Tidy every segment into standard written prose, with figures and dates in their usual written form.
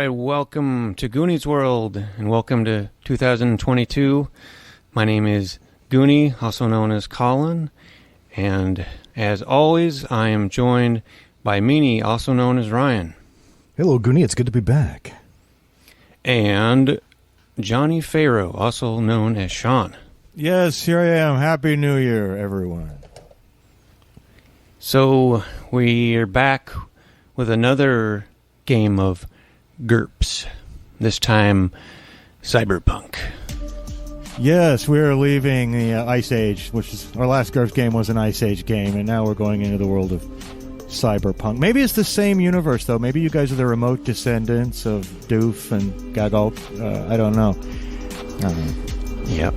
Welcome to Goonies World, and welcome to 2022. My name is Goonie, also known as Colin, and as always, I am joined by Meanie, also known as Ryan. Hello, Goonie. It's good to be back. And Johnny Farrow, also known as Sean. Yes, here I am. Happy New Year, everyone. So, we're back with another game of GURPS. This time, Cyberpunk. Yes, we are leaving the Ice Age, which is our last GURPS game was an Ice Age game, and now we're going into the world of Cyberpunk. Maybe it's the same universe, though. Maybe you guys are the remote descendants of Doof and Gagalt. I don't know. Yep.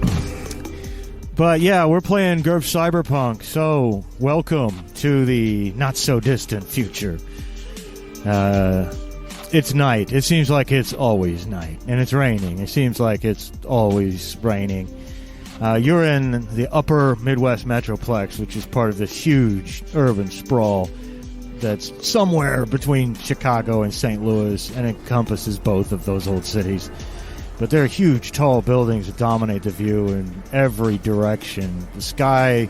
But yeah, we're playing GURPS Cyberpunk, so welcome to the not-so-distant future. It's night. It seems like it's always night. And it's raining. It seems like it's always raining. You're in the upper Midwest Metroplex, which is part of this huge urban sprawl that's somewhere between Chicago and St. Louis and encompasses both of those old cities. But there are huge, tall buildings that dominate the view in every direction. The sky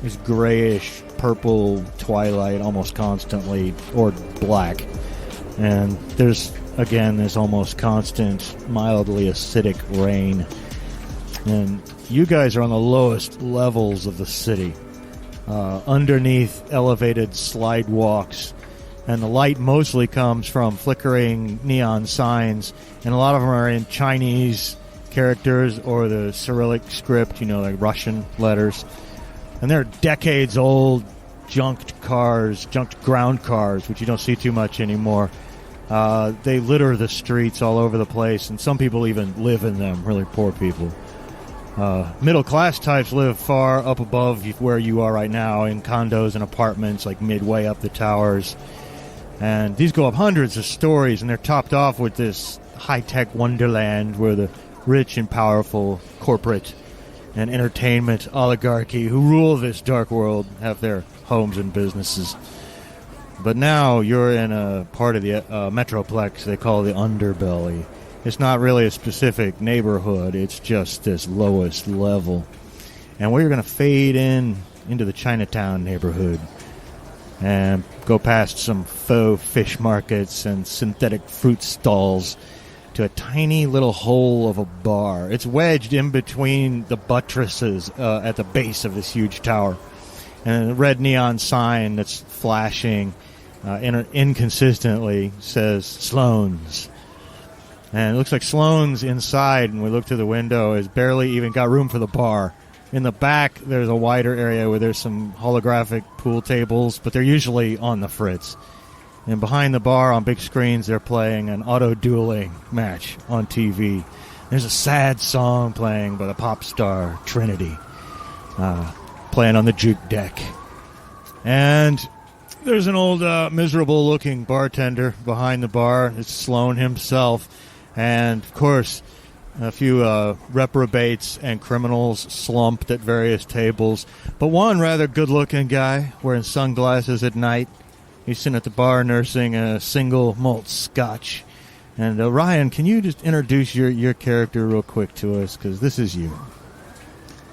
is grayish, purple twilight almost constantly, or black. And there's, again, this almost constant, mildly acidic rain. And you guys are on the lowest levels of the city, underneath elevated slide walks. And the light mostly comes from flickering neon signs. And a lot of them are in Chinese characters or the Cyrillic script, like Russian letters. And they're decades-old junked ground cars, which you don't see too much anymore. They litter the streets all over the place, and some people even live in them, really poor people. Middle-class types live far up above where you are right now in condos and apartments, like midway up the towers. And these go up hundreds of stories, and they're topped off with this high-tech wonderland where the rich and powerful corporate and entertainment oligarchy who rule this dark world have their homes and businesses. But now you're in a part of the Metroplex they call the Underbelly. It's not really a specific neighborhood. It's just this lowest level. And we're going to fade into the Chinatown neighborhood and go past some faux fish markets and synthetic fruit stalls to a tiny little hole of a bar. It's wedged in between the buttresses at the base of this huge tower. And a red neon sign that's flashing inconsistently says Sloan's. And it looks like Sloan's inside, and we look through the window, has barely even got room for the bar. In the back, there's a wider area where there's some holographic pool tables, but they're usually on the fritz. And behind the bar on big screens, they're playing an auto-dueling match on TV. There's a sad song playing by the pop star Trinity, playing on the juke deck. And there's an old, miserable-looking bartender behind the bar. It's Sloan himself. And, of course, a few reprobates and criminals slumped at various tables. But one rather good-looking guy wearing sunglasses at night. He's sitting at the bar nursing a single malt scotch. And, Ryan, can you just introduce your character real quick to us? Because this is you.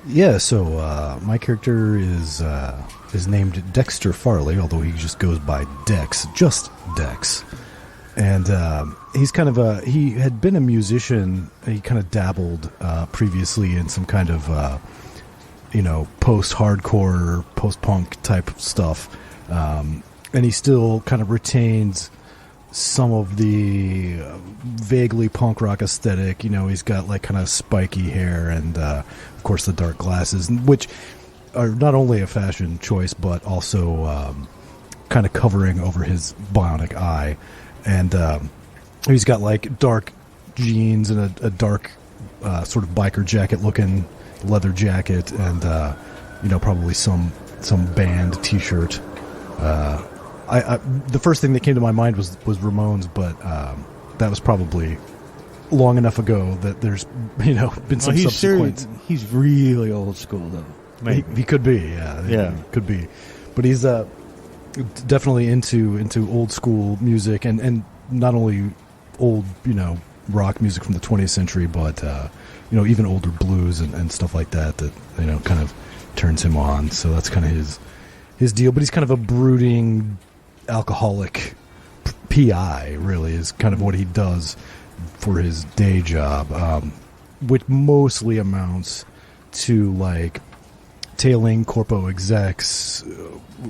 Yeah, so my character is named Dexter Farley, although he just goes by Dex, just Dex. And he's kind of he had been a musician. He kind of dabbled previously in some kind of, post-hardcore, post-punk type stuff. And he still kind of retains some of the vaguely punk rock aesthetic. He's got like kind of spiky hair and, of course, the dark glasses, which are not only a fashion choice, but also kind of covering over his bionic eye, and he's got like dark jeans and a dark sort of biker jacket looking leather jacket, and probably some band T-shirt. The first thing that came to my mind was Ramones, but that was probably long enough ago that there's been some subsequent. He's really old school though. Maybe. He could be, yeah, could be, but he's definitely into old school music, and not only old rock music from the 20th century, but even older blues and stuff like that kind of turns him on. So that's kind of his deal. But he's kind of a brooding alcoholic PI, really, is kind of what he does for his day job, which mostly amounts to like tailing corpo execs,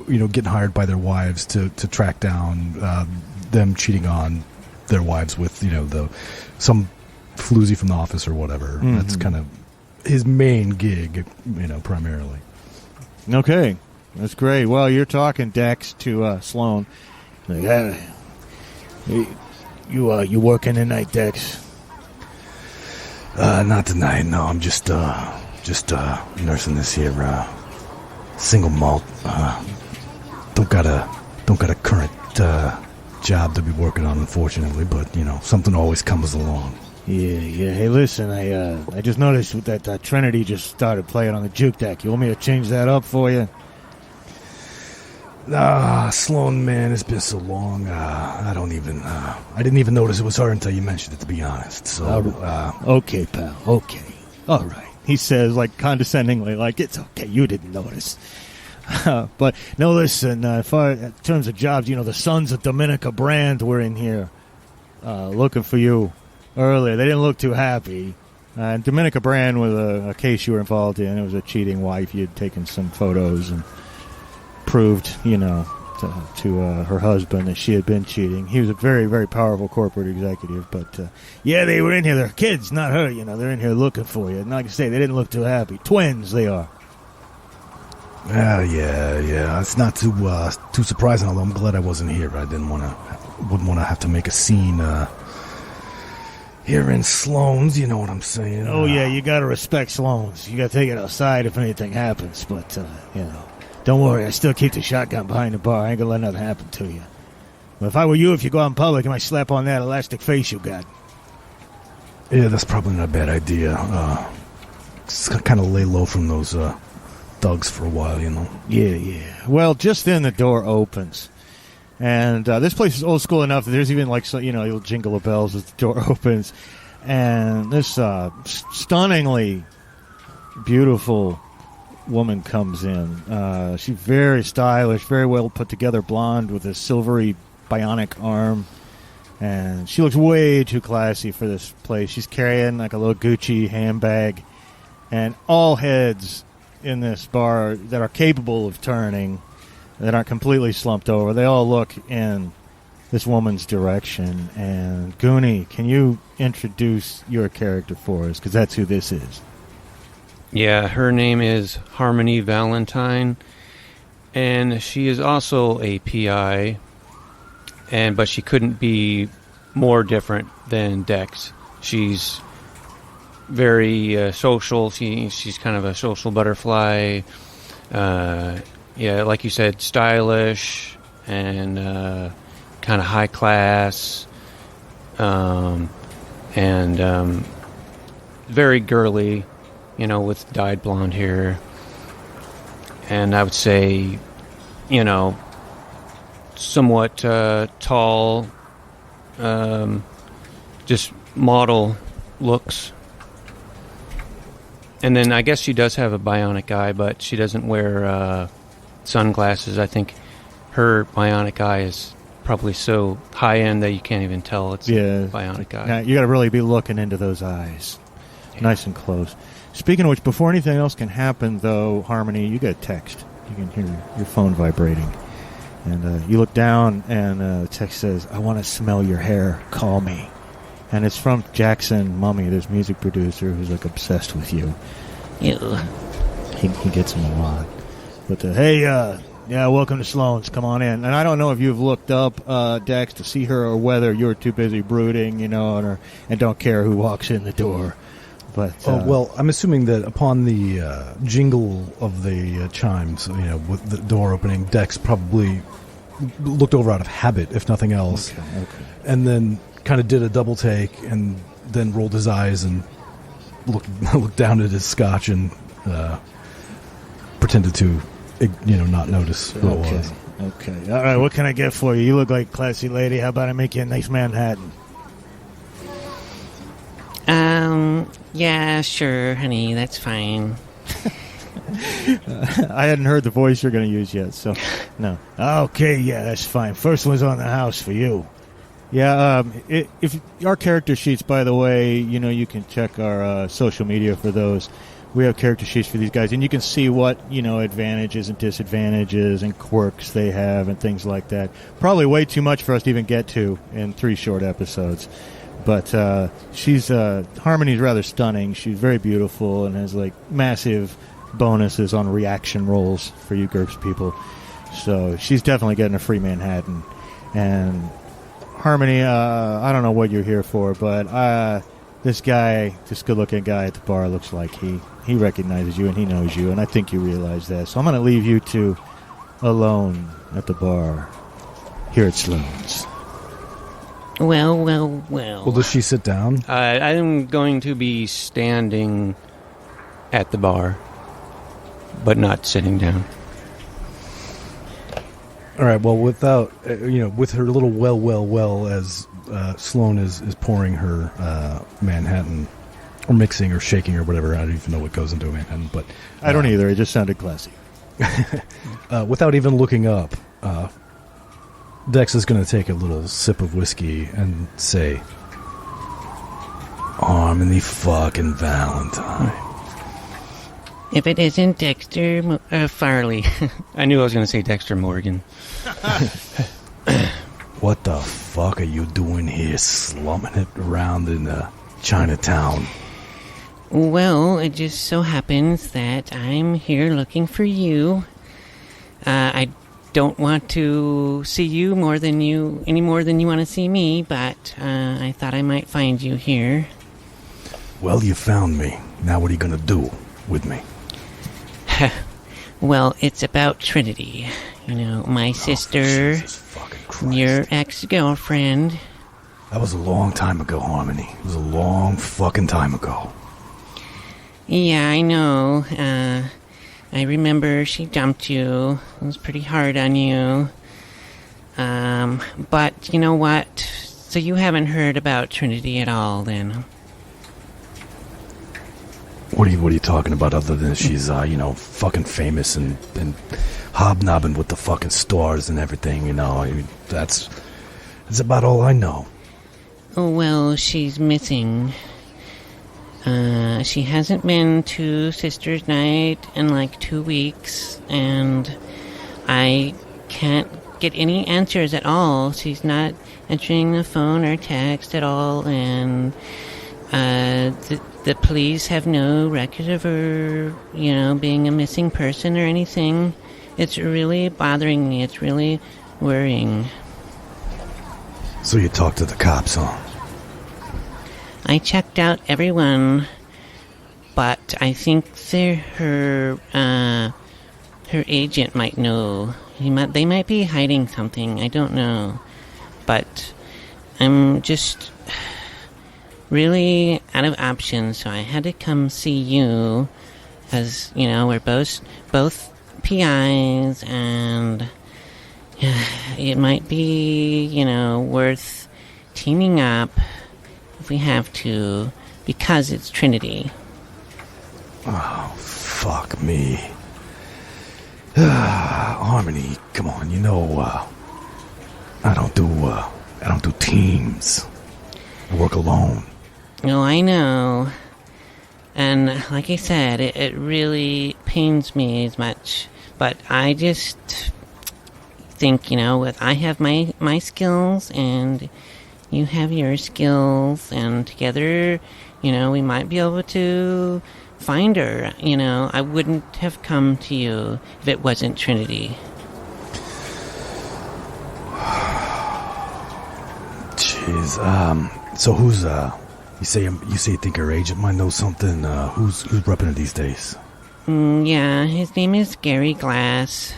getting hired by their wives to track down them cheating on their wives with some floozy from the office or whatever. Mm-hmm. That's kind of his main gig, primarily. Okay, that's great. Well, you're talking Dex to Sloan. Like, you working tonight, Dex? Not tonight. No, I'm just nursing this here single malt. Don't got a current job to be working on, unfortunately, but something always comes along. Yeah. Hey, listen, I just noticed that Trinity just started playing on the juke deck. You want me to change that up for you? Sloan, man, it's been so long. I didn't even notice it was her until you mentioned it, to be honest. So, okay, pal. Okay, all right. He says, like condescendingly, like it's okay. You didn't notice. But no, listen. In terms of jobs, the Sons of Dominica Brand were in here looking for you earlier. They didn't look too happy. Dominica Brand was a case you were involved in. It was a cheating wife. You had taken some photos and proved, to her husband that she had been cheating. He was a very, very powerful corporate executive. But, they were in here. They're kids, not her. They're in here looking for you. And like I say, they didn't look too happy. Twins, they are. Yeah. It's not too surprising, although I'm glad I wasn't here. I wouldn't want to have to make a scene here in Sloan's, you know what I'm saying? Oh, yeah, you got to respect Sloan's. You got to take it outside if anything happens. But, don't worry, I still keep the shotgun behind the bar. I ain't going to let nothing happen to you. But if I were you, if you go out in public, I might slap on that elastic face you got. Yeah, that's probably not a bad idea. Just kind of lay low from those thugs for a while, Yeah. Well, just then the door opens. And this place is old school enough that there's even you'll jingle the bells as the door opens. And this stunningly beautiful woman comes in. She's very stylish, very well put together, blonde with a silvery bionic arm. And she looks way too classy for this place. She's carrying like a little Gucci handbag. And all heads in this bar that are capable of turning, that aren't completely slumped over, they all look in this woman's direction. And Goonie, can you introduce your character for us? Because that's who this is. Yeah, her name is Harmony Valentine, and she is also a PI, but she couldn't be more different than Dex. She's very social. She's kind of a social butterfly. Like you said, stylish and kind of high class, and very girly, with dyed blonde hair. And I would say, somewhat tall, just model looks. And then I guess she does have a bionic eye, but she doesn't wear sunglasses. I think her bionic eye is probably so high-end that you can't even tell it's a bionic eye. Yeah, you got to really be looking into those eyes. Yeah. Nice and close. Speaking of which, before anything else can happen, though, Harmony, you get a text. You can hear your phone vibrating. And you look down, and the text says, "I want to smell your hair. Call me." And it's from Jackson Mummy, this music producer who's like obsessed with you. He gets him a lot. But hey, Yeah, welcome to Sloan's. Come on in. And I don't know if you've looked up Dex to see her or whether you're too busy brooding, and don't care who walks in the door. But well, I'm assuming that upon the jingle of the chimes, with the door opening, Dex probably looked over out of habit, if nothing else, okay. and then kind of did a double take, and then rolled his eyes and looked down at his scotch and pretended to, not notice who it was. Okay. All right. What can I get for you? You look like a classy lady. How about I make you a nice Manhattan? Yeah, sure, honey, that's fine. I hadn't heard the voice you're going to use yet, so no. Okay, yeah, that's fine. First one's on the house for you. Yeah, if our character sheets, by the way, you can check our social media for those. We have character sheets for these guys, and you can see what, advantages and disadvantages and quirks they have and things like that. Probably way too much for us to even get to in 3 short episodes. But Harmony's rather stunning. She's very beautiful and has, massive bonuses on reaction rolls for you GURPS people. So she's definitely getting a free Manhattan. And Harmony, I don't know what you're here for, but this good-looking guy at the bar looks like he recognizes you and he knows you, and I think you realize that. So I'm going to leave you two alone at the bar here at Sloan's. Well. Well, does she sit down? I'm going to be standing at the bar, but not sitting down. All right, well, without, with her little well, as Sloan is pouring her Manhattan, or mixing or shaking or whatever. I don't even know what goes into a Manhattan, but... I don't either. It just sounded classy. Without even looking up, Dex is going to take a little sip of whiskey and say, Harmony fucking Valentine. If it isn't Dexter Farley. I knew I was going to say Dexter Morgan. What the fuck are you doing here slumming it around in Chinatown? Well, it just so happens that I'm here looking for you. I don't want to see you any more than you want to see me, but I thought I might find you here. Well, you found me. Now what are you going to do with me? Well, it's about Trinity. My sister, your ex-girlfriend. That was a long time ago, Harmony. It was a long fucking time ago. Yeah, I know. I remember she dumped you. It was pretty hard on you. But you know what? So you haven't heard about Trinity at all, then? What are you talking about other than she's, fucking famous and hobnobbing with the fucking stars and everything, that's about all I know. Oh, well, she's missing. She hasn't been to Sister's Night in 2 weeks, and I can't get any answers at all. She's not answering the phone or text at all, and the police have no record of her, being a missing person or anything. It's really bothering me. It's really worrying. So you talked to the cops, huh? I checked out everyone, but I think her agent might know. They might be hiding something. I don't know, but I'm just really out of options. So I had to come see you, as we're both PIs, and it might be worth teaming up. If we have to, because it's Trinity. Oh, fuck me. Harmony, come on, I don't do teams. I work alone. Oh, I know. And like I said, it really pains me as much. But I just think, I have my skills and you have your skills, and together, we might be able to find her. I wouldn't have come to you if it wasn't Trinity. is, so who's, you say you think her agent might know something? Who's repping her these days? Yeah, his name is Gary Glass.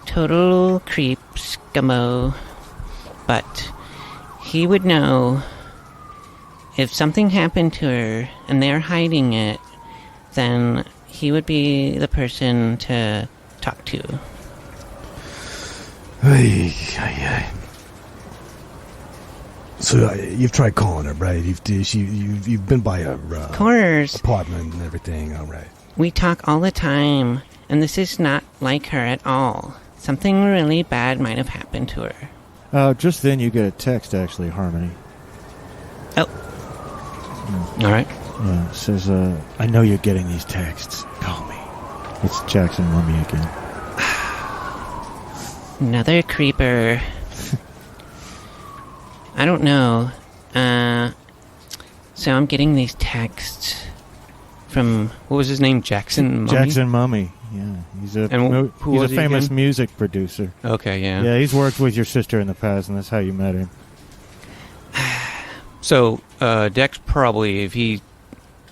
Total creep, scummo. But he would know if something happened to her and they're hiding it, then he would be the person to talk to. So you've tried calling her, right? You've been by her Of course. apartment and everything, all right? We talk all the time, and this is not like her at all. Something really bad might have happened to her. Just then you get a text, actually, Harmony. Oh. All right. Yeah, it says, I know you're getting these texts. Call me. It's Jackson Mummy again. Another creeper. I don't know. So I'm getting these texts from... What was his name? Jackson Mummy? Jackson Mummy, yeah. He's a famous again? music producer. Okay, yeah. Yeah, he's worked with your sister in the past, and that's how you met him. So, Dex probably, if he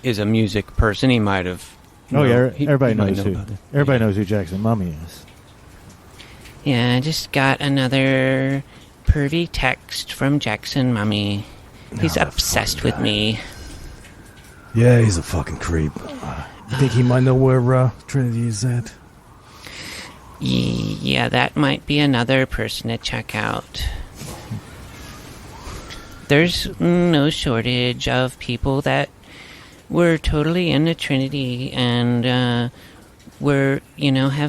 is a music person, he might have... Everybody knows who. about it. Everybody knows who Jackson Mummy is. Yeah, I just got another pervy text from Jackson Mummy. He's obsessed with me. Yeah, he's a fucking creep. You think he might know where Trinity is at? Yeah, that might be another person to check out. There's no shortage of people that were totally into Trinity and have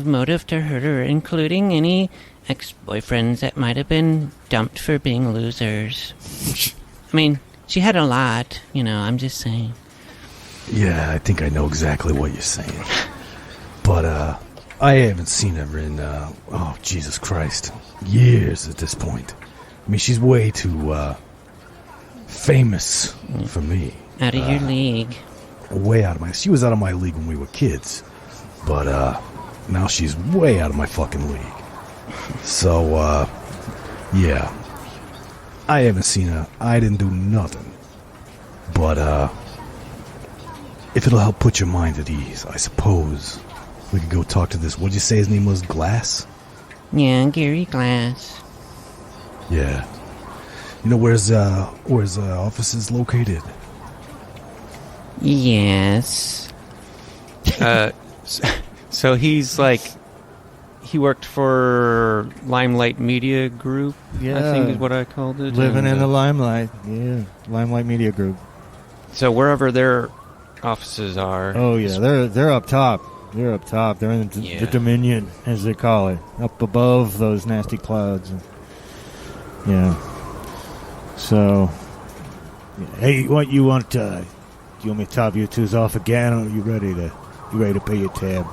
motive to hurt her, including any ex-boyfriends that might have been dumped for being losers. I mean, she had a lot, I'm just saying. Yeah, I think I know exactly what you're saying. But, I haven't seen her in, Jesus Christ, years at this point. I mean, she's way too, famous for me. Out of your league. Way out of she was out of my league when we were kids. But, now she's way out of my fucking league. So, yeah. I haven't seen her. I didn't do nothing. But, if it'll help put your mind at ease, I suppose we could go talk to this. What'd you say his name was? Glass? Yeah, Gary Glass. Yeah. You know where's office is located? Yes. So he's like... He worked for Limelight Media Group, Yeah. I think is what I called it. Living And, in the limelight. Yeah. Limelight Media Group. So wherever their offices are... Oh, yeah. They're up top. They're up top. They're in the Dominion, as they call it. Up above those nasty clouds. Yeah. So... Hey, what you want? Do you want me to top you twos off again, or are you ready to pay your tab?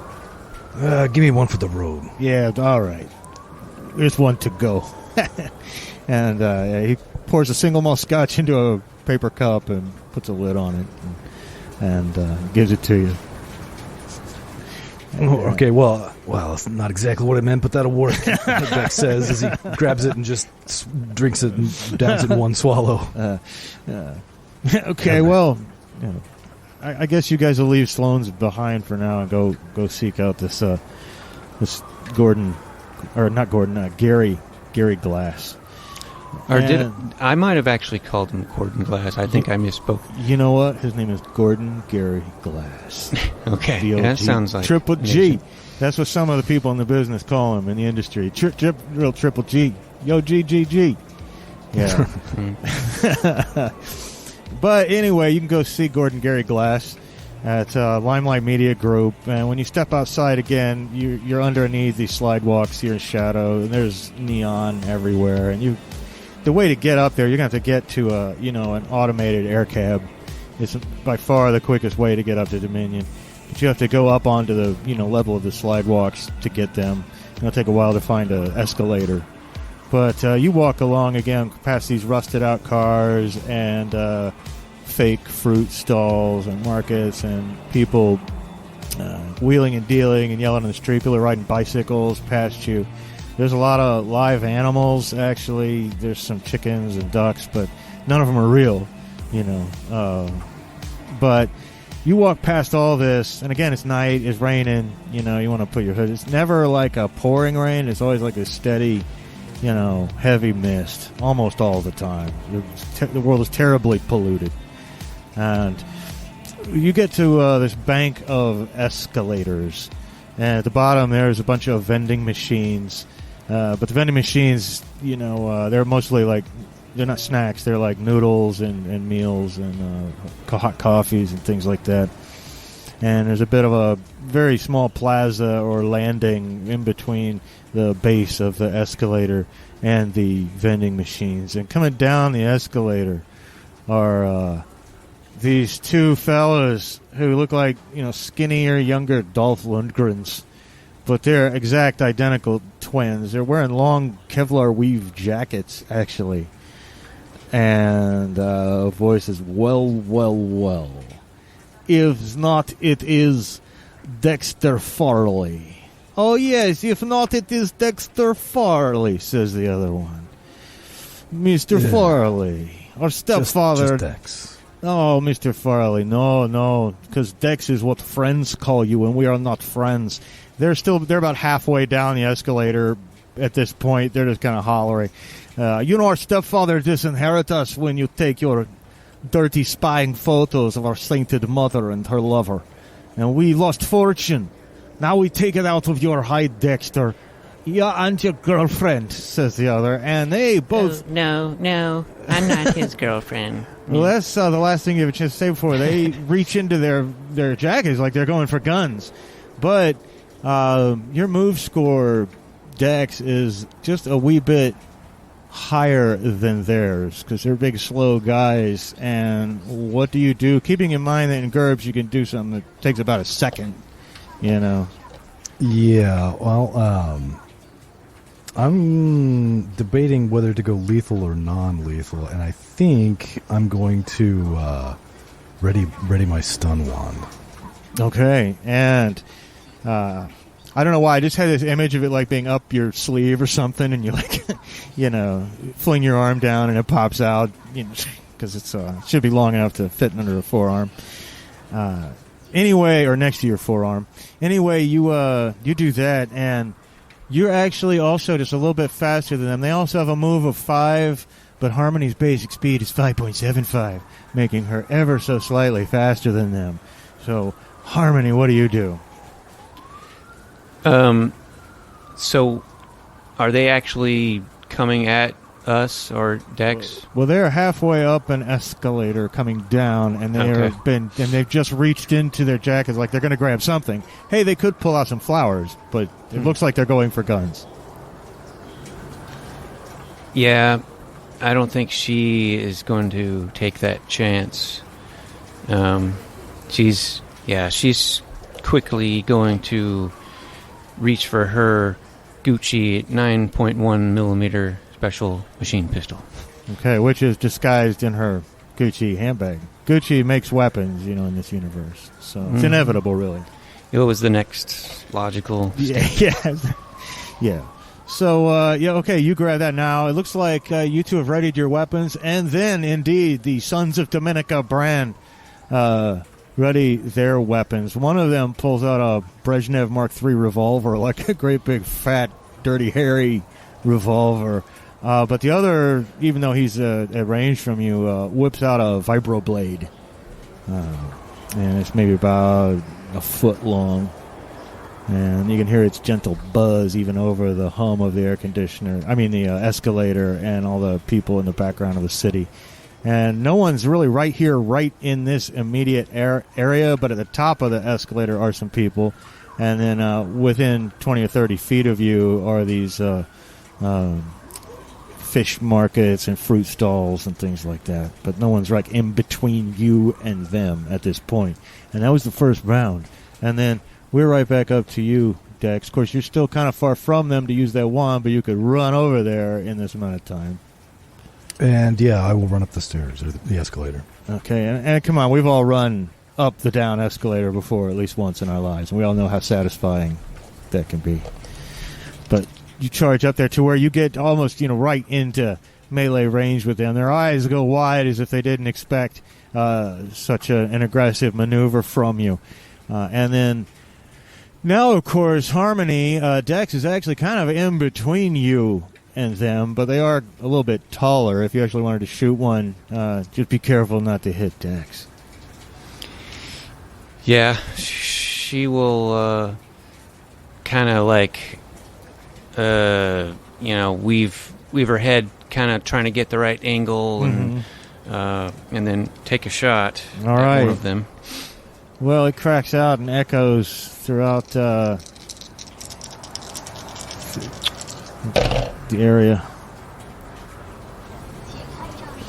Give me one for the road. Yeah, all right. There's one to go. And he pours a single malt scotch into a paper cup and puts a lid on it and gives it to you. Okay, well, it's not exactly what I meant, but that'll work. Dex says as he grabs it and just drinks it and downs it in one swallow. Okay, well, I guess you guys will leave Sloan's behind for now and go seek out this Gordon, or not Gordon, Gary Glass. Or I might have actually called him Gordon Glass. I think I misspoke. You know what? His name is Gordon Gary Glass. Okay, D-O-G, that sounds like... Triple G. That's what some of the people in the business call him in the industry. Real Triple G. Yo, G. Yeah. But anyway, you can go see Gordon Gary Glass at Limelight Media Group. And when you step outside again, you're underneath these slidewalks. You're in shadow, and there's neon everywhere. And the way to get up there, you're going to have to get to an automated air cab. It's by far the quickest way to get up to Dominion. But you have to go up onto the level of the slidewalks to get them. It'll take a while to find an escalator. But you walk along again past these rusted out cars and fake fruit stalls and markets and people wheeling and dealing and yelling on the street. People are riding bicycles past you. There's a lot of live animals, actually. There's some chickens and ducks, but none of them are real, you know. But you walk past all this, and again, it's night, it's raining, you know, you want to put your hood. It's never like a pouring rain. It's always like a steady, you know, heavy mist, almost all the time. The world is terribly polluted. And you get to this bank of escalators, and at the bottom there's a bunch of vending machines. But the vending machines, you know, they're mostly like, they're not snacks. They're like noodles and meals and hot coffees and things like that. And there's a bit of a very small plaza or landing in between the base of the escalator and the vending machines. And coming down the escalator are these two fellas who look like, you know, skinnier, younger Dolph Lundgrens. But they're exact identical twins. They're wearing long Kevlar weave jackets, actually. And voice is, well. If not, it is Dexter Farley. Oh, yes, if not, it is Dexter Farley, says the other one. Mr. Farley, our stepfather. Just Dex. Oh, Mr. Farley, no, because Dex is what friends call you, and we are not friends. They're about halfway down the escalator at this point. They're just kind of hollering. You know, our stepfather disinherit us when you take your dirty spying photos of our sainted mother and her lover. And we lost fortune. Now we take it out of your hide, Dexter. Yeah, and your girlfriend, says the other. And they both... No, I'm not his girlfriend. Well, that's the last thing you have a chance to say before. They reach into their jackets like they're going for guns. But your move score, Dex, is just a wee bit higher than theirs because they're big, slow guys. And what do you do? Keeping in mind that in GURPS you can do something that takes about a second, you know. Yeah, well, I'm debating whether to go lethal or non-lethal, and I think I'm going to ready my stun wand. Okay, and I don't know why, I just had this image of it like being up your sleeve or something, and you like, you know, fling your arm down and it pops out, you know, because it should be long enough to fit under the forearm. Anyway, or next to your forearm. Anyway, you do that, and you're actually also just a little bit faster than them. They also have a move of 5, but Harmony's basic speed is 5.75, making her ever so slightly faster than them. So, Harmony, what do you do? So, are they actually coming at us or Dex? Well, they're halfway up an escalator coming down, and they've just reached into their jackets like they're going to grab something. Hey, they could pull out some flowers, but it looks like they're going for guns. Yeah, I don't think she is going to take that chance. She's quickly going to reach for her Gucci 9.1 millimeter special machine pistol. Okay, which is disguised in her Gucci handbag. Gucci makes weapons, you know, in this universe, so it's inevitable, really. It was the next logical step. Yeah. So, okay, you grab that now. It looks like you two have readied your weapons, and then, indeed, the Sons of Dominica brand ready their weapons. One of them pulls out a Brezhnev Mark III revolver, like a great big, fat, dirty, hairy revolver. But the other, even though he's at range from you, whips out a vibroblade. And it's maybe about a foot long. And you can hear its gentle buzz even over the hum of the air conditioner. I mean, the escalator and all the people in the background of the city. And no one's really right here, right in this immediate area, but at the top of the escalator are some people. And then within 20 or 30 feet of you are these fish markets and fruit stalls and things like that. But no one's right in between you and them at this point. And that was the first round. And then we're right back up to you, Dex. Of course, you're still kind of far from them to use that wand, but you could run over there in this amount of time. And, yeah, I will run up the stairs, or the escalator. Okay, and come on, we've all run up the down escalator before at least once in our lives, and we all know how satisfying that can be. But you charge up there to where you get almost right into melee range with them. Their eyes go wide as if they didn't expect such an aggressive maneuver from you. And then now, of course, Harmony, Dex is actually kind of in between you and them, but they are a little bit taller. If you actually wanted to shoot one, just be careful not to hit Dex. Yeah, she will kind of like, weave her head, kind of trying to get the right angle, and then take a shot All at right. one of them. Well, it cracks out and echoes throughout the area.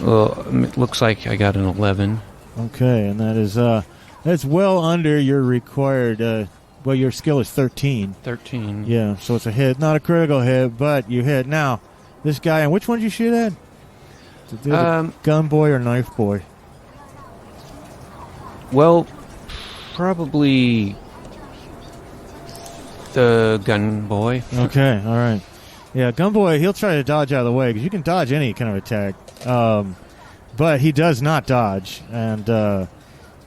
Well, it looks like I got an 11. Okay, and that's well under your required. Your skill is 13. 13. Yeah, so it's a hit, not a critical hit, but you hit. Now, this guy, and which one did you shoot at? The gun boy or knife boy? Well, probably the gun boy. Okay, all right. Yeah, gun boy, he'll try to dodge out of the way, because you can dodge any kind of attack. But he does not dodge, and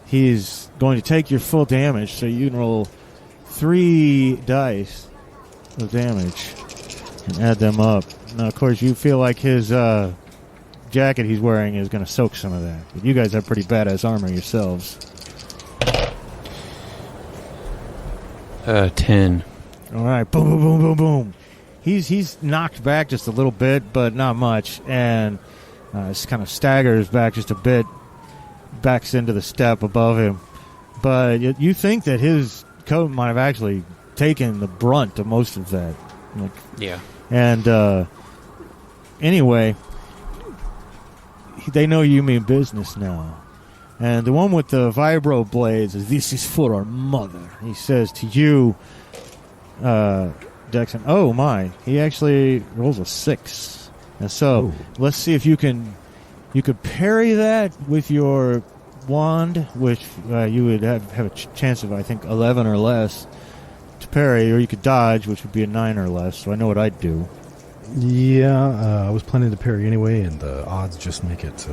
he's going to take your full damage, so you can roll 3 dice of damage and add them up. Now, of course, you feel like his jacket he's wearing is going to soak some of that. But you guys have pretty badass armor yourselves. 10. All right, boom, boom, boom, boom, boom. He's knocked back just a little bit, but not much, and just kind of staggers back just a bit, backs into the step above him. But you think that his coat might have actually taken the brunt of most of that. Yeah. And anyway, they know you mean business now. And the one with the vibro blades is, "This is for our mother," he says to you, Dexter. Oh my, he actually rolls a 6. And so let's see if you could parry that with your wand, which you would have a chance of, I think, 11 or less to parry, or you could dodge, which would be a 9 or less. So I know what I'd do. Yeah, I was planning to parry anyway, and the odds just make it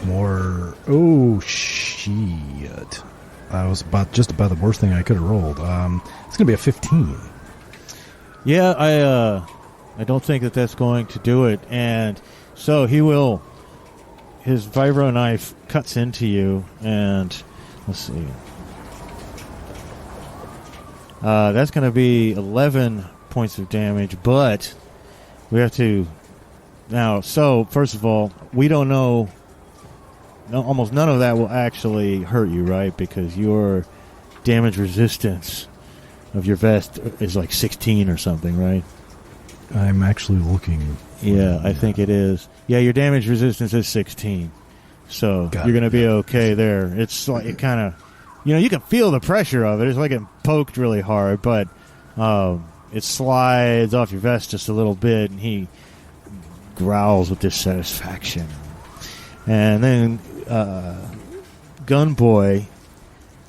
more. Oh shit! I was just about the worst thing I could have rolled. It's gonna be a 15. Yeah, I don't think that's going to do it, and so he will. His vibro knife cuts into you, and let's see. That's going to be 11 points of damage, but we have to now. So first of all, we don't know. No, almost none of that will actually hurt you, right? Because your damage resistance of your vest is like 16 or something, right? I'm actually looking. Yeah, I think it is. Yeah, your damage resistance is 16. So you're going to be okay there. It's like it kind of, you can feel the pressure of it. It's like it poked really hard, but it slides off your vest just a little bit, and he growls with dissatisfaction. And then Gun Boy,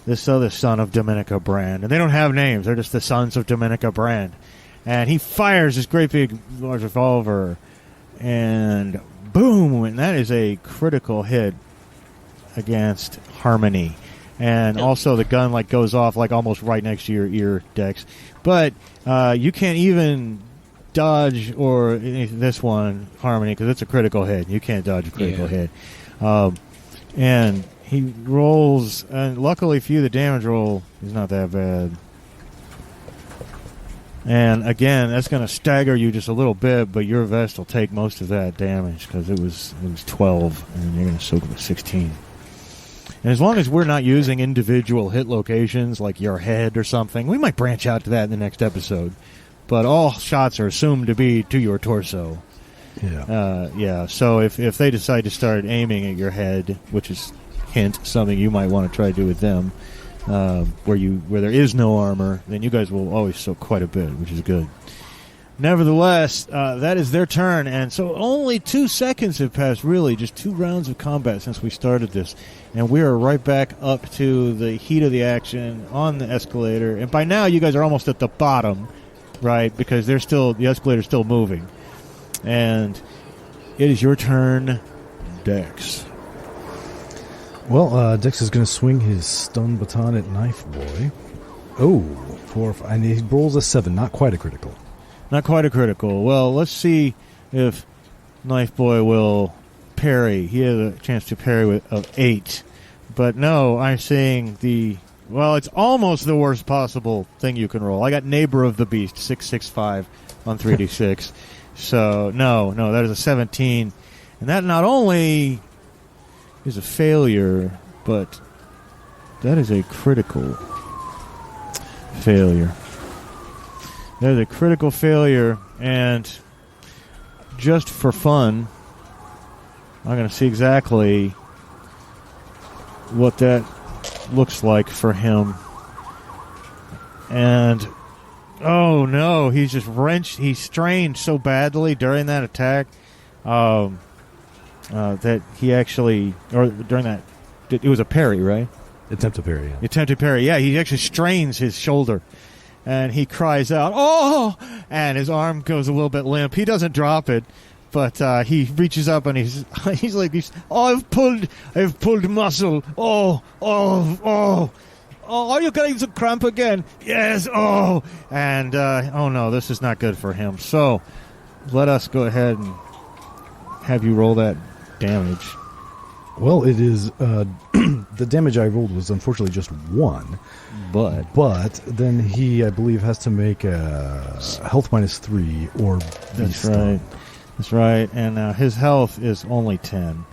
this other son of Dominica Brand, and they don't have names. They're just the sons of Dominica Brand. And he fires this great big large revolver, and boom! And that is a critical hit against Harmony. And also the gun goes off almost right next to your ear, Dex. But you can't even dodge or this one, Harmony, because it's a critical hit. You can't dodge a critical hit. And he rolls, and luckily for you, the damage roll is not that bad. And again, that's going to stagger you just a little bit, but your vest will take most of that damage because it was 12, and you're going to soak it with 16. And as long as we're not using individual hit locations like your head or something, we might branch out to that in the next episode. But all shots are assumed to be to your torso. Yeah. So if they decide to start aiming at your head, which is hint something you might want to try to do with them, where there is no armor, then you guys will always soak quite a bit, which is good. Nevertheless, that is their turn, and so only 2 seconds have passed, really, just 2 rounds of combat since we started this, and we are right back up to the heat of the action on the escalator, and by now you guys are almost at the bottom, right? Because the escalator's still moving. And it is your turn, Dex. Well, Dex is going to swing his stun baton at Knife Boy. Oh, 4, 5, and he rolls a 7, not quite a critical. Not quite a critical. Well, let's see if Knife Boy will parry. He has a chance to parry with 8. But no, I'm saying it's almost the worst possible thing you can roll. I got Neighbor of the Beast, 665 on 3d6. So, no, that is a 17. And that not only is a failure, but that is a critical failure. That is a critical failure, and just for fun, I'm going to see exactly what that looks like for him. And oh no, he's just wrenched. He strained so badly during that attack that he actually, or during that, it was a parry, right? Attempt to parry, yeah. Attempted parry, yeah. He actually strains his shoulder, and he cries out, "Oh!" And his arm goes a little bit limp. He doesn't drop it, but he reaches up and he's like, "Oh, I've pulled muscle. Oh, are you getting some cramp again?" "Yes, oh." And, oh no, this is not good for him. So, let us go ahead and have you roll that damage. Well, it is, the damage I rolled was unfortunately just 1. But then he, I believe, has to make a health -3 or be That's stunned. right. That's right. And his health is only 10.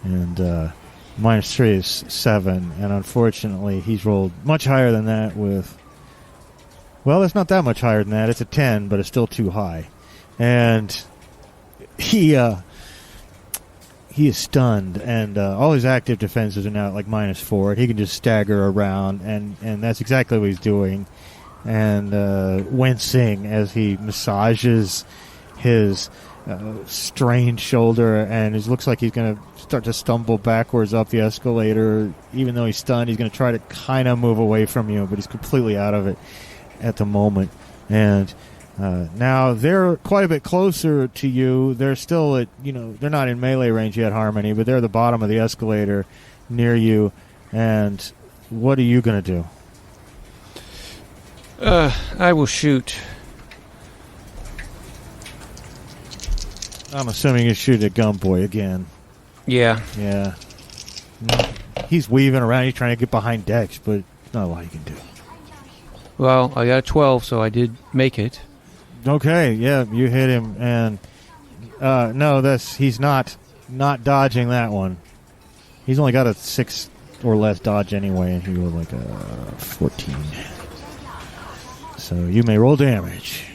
And -3 is 7. And unfortunately, he's rolled much higher than that with... Well, it's not that much higher than that. It's a 10, but it's still too high. And he is stunned, and all his active defenses are now at like -4. And he can just stagger around, and that's exactly what he's doing. And wincing as he massages his strained shoulder, and it looks like he's going to start to stumble backwards up the escalator. Even though he's stunned, he's going to try to kind of move away from you, but he's completely out of it at the moment. And now they're quite a bit closer to you. They're still at, they're not in melee range yet, Harmony, but they're at the bottom of the escalator near you. And what are you going to do? I will shoot. I'm assuming you shoot at Gunboy again. Yeah. Yeah. He's weaving around. He's trying to get behind Dex, but not a lot you can do. Well, I got a 12, so I did make it. Okay, yeah, you hit him, and no, he's not dodging that one. He's only got a 6 or less dodge anyway, and he rolled like a 14. So you may roll damage.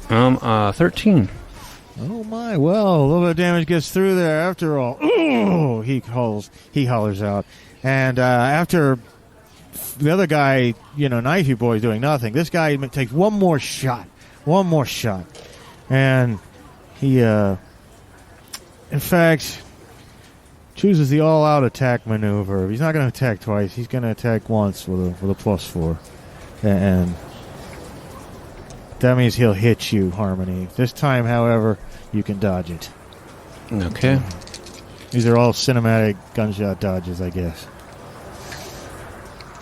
Um, 13. Oh my! Well, a little bit of damage gets through there after all. Ooh! He hollers out, and after the other guy, Knifey Boy, is doing nothing. This guy takes one more shot, and he, in fact, chooses the all-out attack maneuver. He's not going to attack twice. He's going to attack once with a +4, and that means he'll hit you, Harmony. This time, however, you can dodge it. Okay. These are all cinematic gunshot dodges, I guess.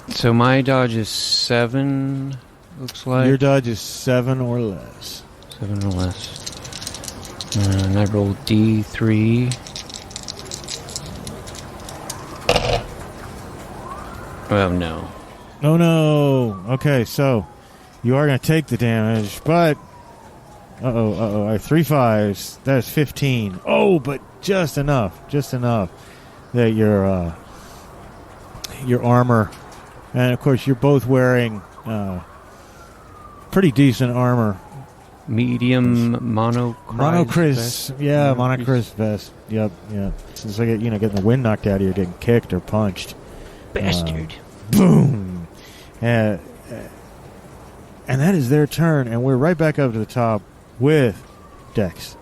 So my dodge is 7, looks like. Your dodge is 7 or less. 7 or less. And I rolled D3. Oh, no. Oh, no. Okay, so you are going to take the damage, but... I have 3 5s. That is 15. Oh, but just enough that your armor, and of course you're both wearing pretty decent armor. Medium monocris. Yeah, monocris vest. Yep. It's like getting the wind knocked out of you, getting kicked or punched. Bastard. Boom. And that is their turn, and we're right back up to the top with Dex,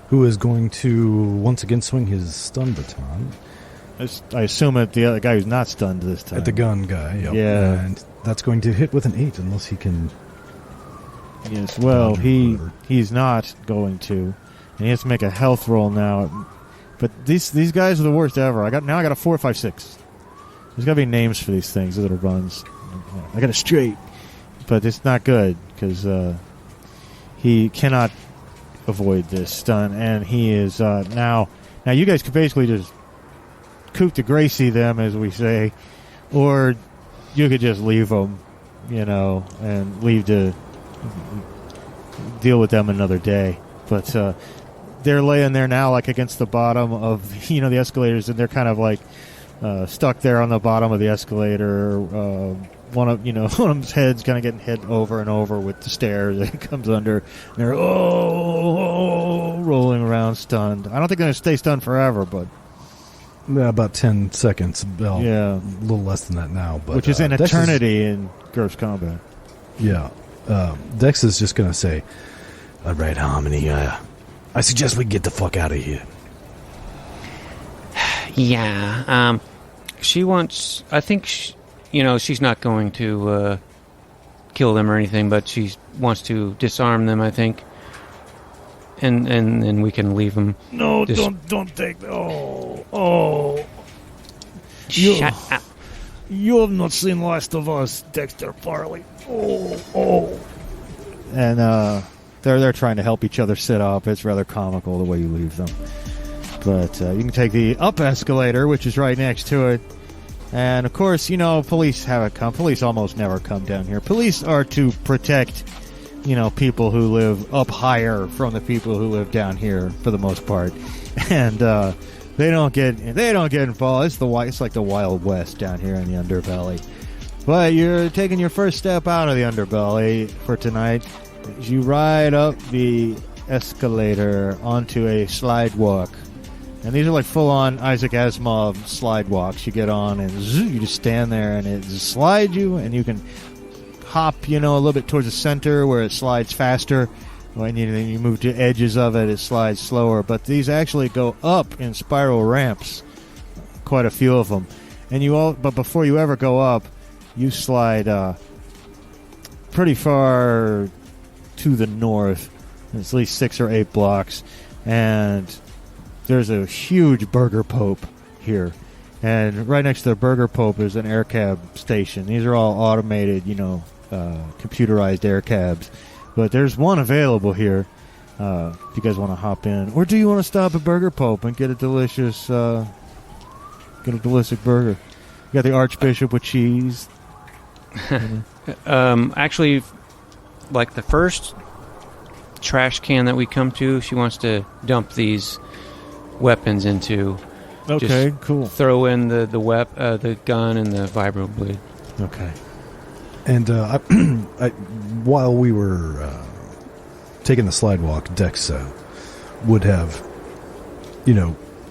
who is going to once again swing his stun baton. I assume at the other guy who's not stunned this time. At the gun guy, yep. Yeah. And that's going to hit with an 8 unless he can... Yes, well, he's not going to. And he has to make a health roll now. But these guys are the worst ever. I got a 4, 5, 6. There's got to be names for these things, little runs. I got it straight. But it's not good, because he cannot avoid this stun. And he is now you guys could basically just coup de Gracie them, as we say. Or you could just leave them, and leave to deal with them another day. But they're laying there now, like against the bottom of the escalators, and they're kind of like stuck there on the bottom of the escalator. One of them's head's kind of getting hit over and over with the stairs. It comes under. And they're rolling around, stunned. I don't think they're going to stay stunned forever, but about 10 seconds. Well, yeah, a little less than that now, but which is an eternity in GURPS combat. Yeah. Dex is just going to say, all right, Harmony, I suggest we get the fuck out of here. Yeah. She wants... I think, she's not going to kill them or anything, but she wants to disarm them, I think. And we can leave them. No, don't take... Shut up. You have not seen Last of Us, Dexter, Farley. And they're trying to help each other sit up. It's rather comical the way you leave them. But you can take the up escalator, which is right next to it. And, of course, police haven't come. Police almost never come down here. Police are to protect, people who live up higher from the people who live down here, for the most part. And they don't get involved. It's like the Wild West down here in the Underbelly. But you're taking your first step out of the Underbelly for tonight. You ride up the escalator onto a slide walk. And these are like full-on Isaac Asimov slide walks. You get on and you just stand there and it just slides you, and you can hop, a little bit towards the center where it slides faster. When you move to edges of it, it slides slower. But these actually go up in spiral ramps, quite a few of them. But before you ever go up, you slide pretty far to the north. It's at least 6 or 8 blocks, and there's a huge Burger Pope here. And right next to the Burger Pope is an air cab station. These are all automated, computerized air cabs. But there's one available here if you guys want to hop in. Or do you want to stop at Burger Pope and get a delicious burger? You got the Archbishop with cheese. Actually, like the first trash can that we come to, she wants to dump these weapons into. Okay, just cool. Throw in the gun and the vibro blade. Okay. And while we were taking the slide walk, Dex would have,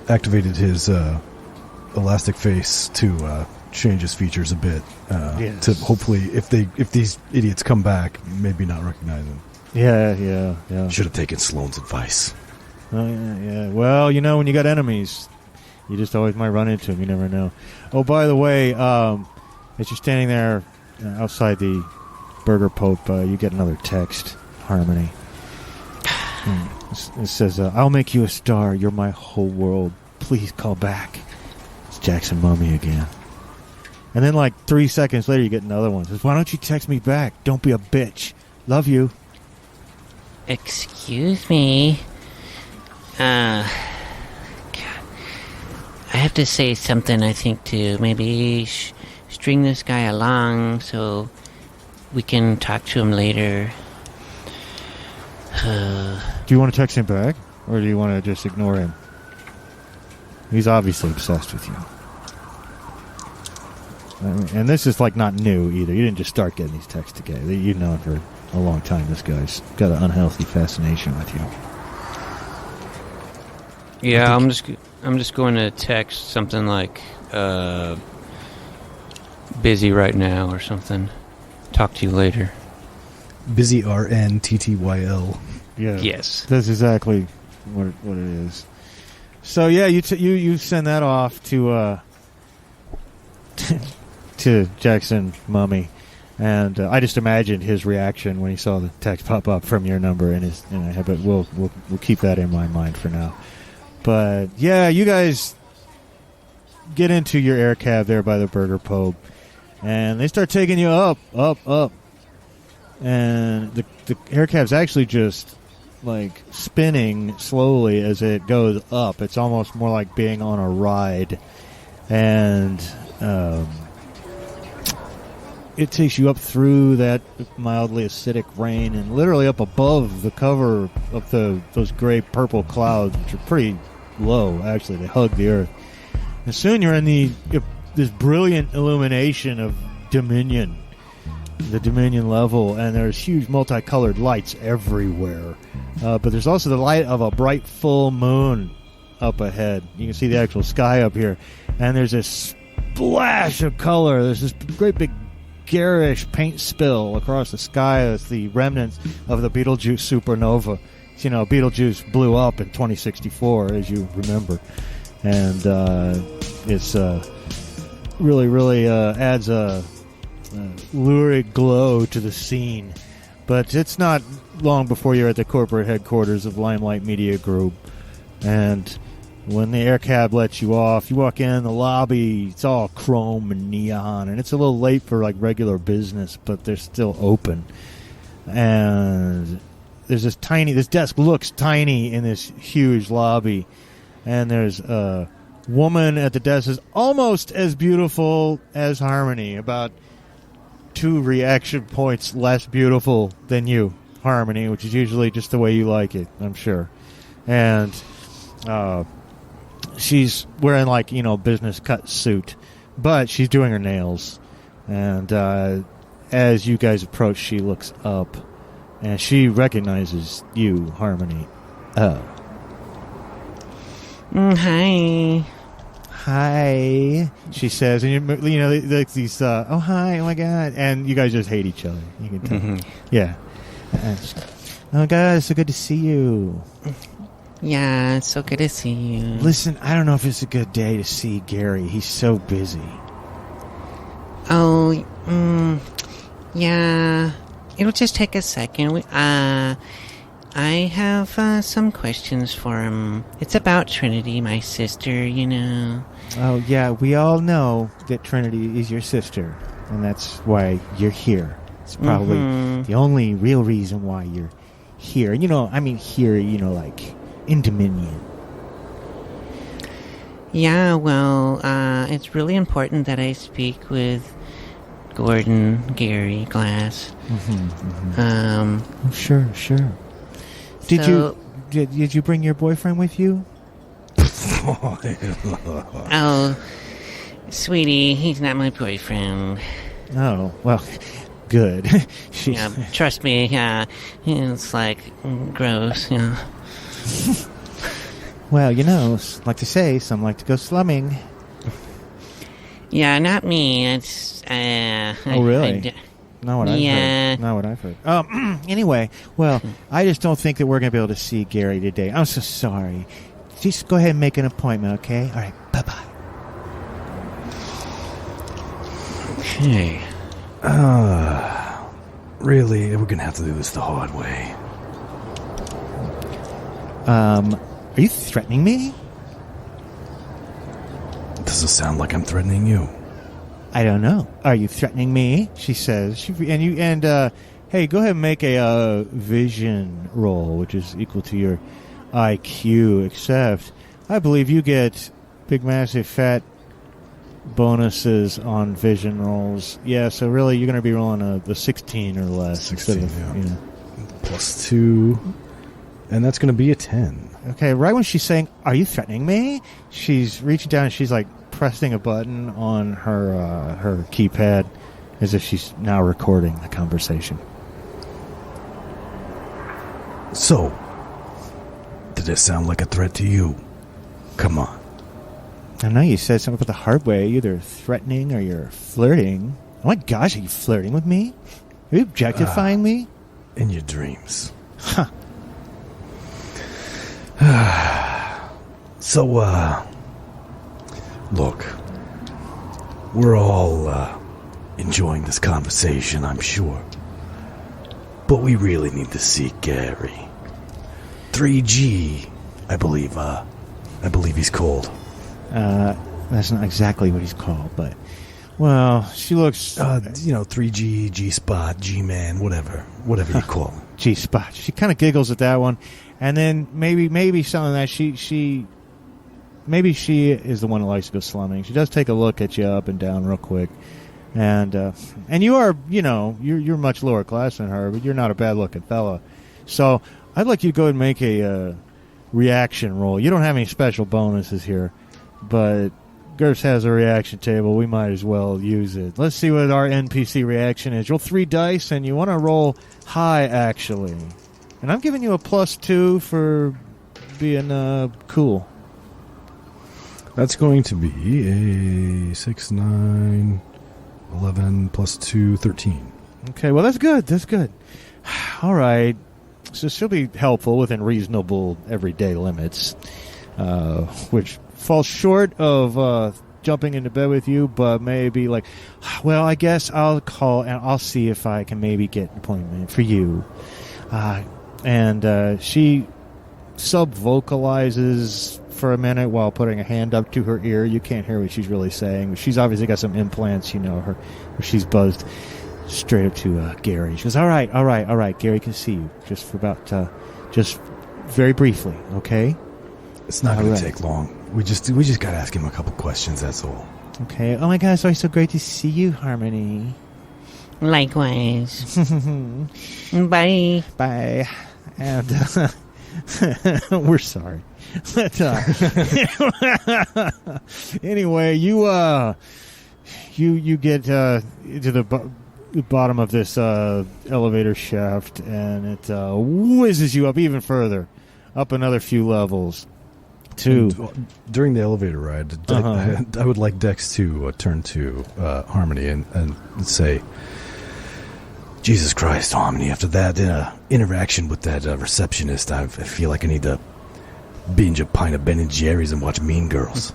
activated his elastic face to change his features a bit to hopefully, if these idiots come back, maybe not recognize him. Yeah. Should have taken Sloane's advice. Oh, yeah. Well, when you got enemies, you just always might run into them. You never know. Oh, by the way, as you're standing there outside the Burger Pope, you get another text, Harmony. It says, I'll make you a star. You're my whole world. Please call back. It's Jackson Mummy again. And then like 3 seconds later, you get another one. It says, why don't you text me back? Don't be a bitch. Love you. Excuse me. God. I have to say something, I think, to maybe string this guy along so we can talk to him later. Do you want to text him back? Or do you want to just ignore him? He's obviously obsessed with you. And this is like not new either. You didn't just start getting these texts together. You've known for a long time this guy's got an unhealthy fascination with you. Yeah, I'm just going to text something like busy right now or something. Talk to you later. Busy RNTTYL. Yeah. Yes. That's exactly what it is. So yeah, you send that off to to Jackson Mummy, and I just imagined his reaction when he saw the text pop up from your number in his head. But we'll keep that in my mind for now. But yeah, you guys get into your air cab there by the Burger Pope, and they start taking you up, and the air cab's actually just like spinning slowly as it goes up. It's almost more like being on a ride, and it takes you up through that mildly acidic rain and literally up above the cover of those gray purple clouds, which are pretty low. Actually, they hug the earth, and soon you're in this brilliant illumination of Dominion, the Dominion level, and there's huge multicolored lights everywhere. But there's also the light of a bright full moon up ahead. You can see the actual sky up here, and there's this splash of color. There's this great big garish paint spill across the sky. That's the remnants of the Betelgeuse supernova. You know, Betelgeuse blew up in 2064, as you remember, and it's really adds a lurid glow to the scene. But it's not long before you're at the corporate headquarters of Limelight Media Group, and when the air cab lets you off, you walk in the lobby. It's all chrome and neon, and it's a little late for like regular business, but they're still open. And there's this desk looks tiny in this huge lobby, and there's a woman at the desk is almost as beautiful as Harmony, about 2 reaction points less beautiful than you, Harmony, which is usually just the way you like it, I'm sure. And she's wearing like, business cut suit, but she's doing her nails. And as you guys approach, she looks up, and she recognizes you, Harmony. Hi. Hi, she says, and these. Oh, hi! Oh my God! And you guys just hate each other. You can tell. Mm-hmm. Yeah. Oh God, it's so good to see you. Yeah, it's so good to see you. Listen, I don't know if it's a good day to see Gary. He's so busy. Oh, yeah. It'll just take a second. I have some questions for him. It's about Trinity, my sister, Oh, yeah, we all know that Trinity is your sister, and that's why you're here. It's probably the only real reason why you're here. Here, like, in Dominion. Yeah, well, it's really important that I speak with Gary Glass. Sure. Did you bring your boyfriend with you? Oh, sweetie, he's not my boyfriend. Oh, well, good. Yeah, trust me, it's like gross, Well, like to say, some like to go slumming. Yeah, not me. It's oh, really? Not what I've heard. Anyway, well, I just don't think that we're going to be able to see Gary today. I'm so sorry. Just go ahead and make an appointment, okay? All right, bye-bye. Okay. Really? We're going to have to do this the hard way. Are you threatening me? Does it sound like I'm threatening you? I don't know. Are you threatening me? She says. Hey, go ahead and make a vision roll, which is equal to your IQ, except I believe you get big, massive, fat bonuses on vision rolls. Yeah, so really you're going to be rolling a 16 or less. 16, instead of, Plus 2, and that's going to be a 10. Okay, right when she's saying, "Are you threatening me?" she's reaching down and she's like pressing a button on her keypad as if she's now recording the conversation. So, did it sound like a threat to you? Come on. I know you said something about the hard way, either threatening or you're flirting. Oh my gosh, are you flirting with me? Are you objectifying me? In your dreams. Huh. So, look, we're all enjoying this conversation, I'm sure. But we really need to see Gary. 3G, I believe he's called. That's not exactly what he's called, but... Well, she looks... 3G, G-Spot, G-Man, whatever you call him. G-Spot. She kind of giggles at that one. And then maybe something that maybe she is the one who likes to go slumming. She does take a look at you up and down real quick. And you are, you're much lower class than her, but you're not a bad-looking fella. So I'd like you to go ahead and make a reaction roll. You don't have any special bonuses here, but GURPS has a reaction table. We might as well use it. Let's see what our NPC reaction is. Roll 3 dice, and you want to roll high, actually. And I'm giving you a +2 for being cool. That's going to be a 6, 9, 11 plus 2, 13. Okay, well, that's good. That's good. All right. So she'll be helpful within reasonable everyday limits, which falls short of jumping into bed with you, but maybe like, well, I guess I'll call and I'll see if I can maybe get an appointment for you. And she sub-vocalizes for a minute while putting a hand up to her ear. You can't hear what she's really saying. She's obviously got some implants, where she's buzzed straight up to Gary. She goes, all right, Gary can see you just for about, just very briefly, okay? It's not going to take long. We just got to ask him a couple questions, that's all. Okay. Oh my God, it's always so great to see you, Harmony. Likewise. Bye. Bye. And we're sorry. But, anyway, you get into the bottom of this elevator shaft, and it whizzes you up even further, up another few levels. During the elevator ride, I would like Dex to turn to Harmony and say, Jesus Christ, Harmony, after that interaction with that receptionist, I feel like I need to binge a pint of Ben & Jerry's and watch Mean Girls.